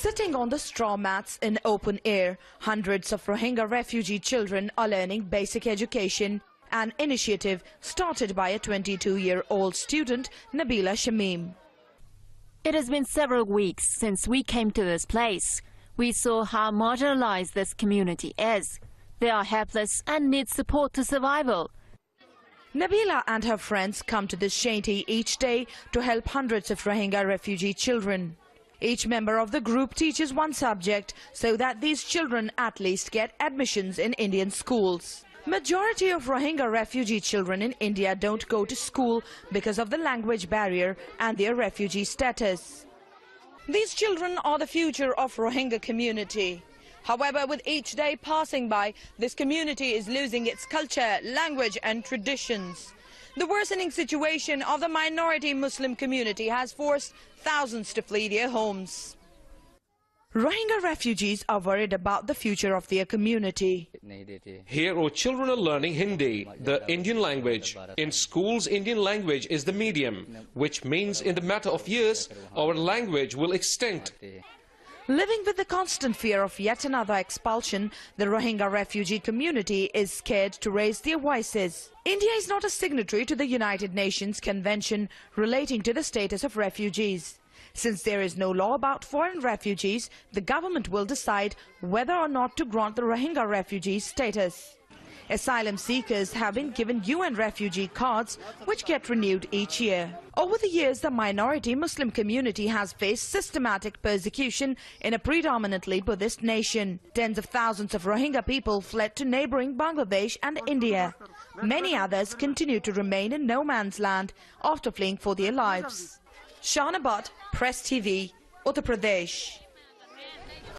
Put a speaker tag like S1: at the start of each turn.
S1: Sitting on the straw mats in open air, hundreds of Rohingya refugee children are learning basic education, an initiative started by a 22-year-old student, Nabila Shamim.
S2: It has been several weeks since we came to this place. We saw how marginalized this community is. They are helpless and need support to survival.
S1: Nabila and her friends come to this shanty each day to help hundreds of Rohingya refugee children. Each member of the group teaches one subject so that these children at least get admissions in Indian schools. Majority of Rohingya refugee children in India don't go to school because of the language barrier and their refugee status. These children are the future of Rohingya community. However, with each day passing by, this community is losing its culture, language and traditions. The worsening situation of the minority Muslim community has forced thousands to flee their homes. Rohingya refugees are worried about the future of their community.
S3: Here our children are learning Hindi, the Indian language. In schools, Indian language is the medium, which means in the matter of years, our language will extinct.
S1: Living with the constant fear of yet another expulsion, the Rohingya refugee community is scared to raise their voices. India is not a signatory to the United Nations Convention relating to the status of refugees. Since there is no law about foreign refugees, the government will decide whether or not to grant the Rohingya refugees status. Asylum seekers have been given UN refugee cards, which get renewed each year. Over the years, the minority Muslim community has faced systematic persecution in a predominantly Buddhist nation. Tens of thousands of Rohingya people fled to neighboring Bangladesh and India. Many others continue to remain in no man's land after fleeing for their lives. Shahnabat, Press TV, Uttar Pradesh.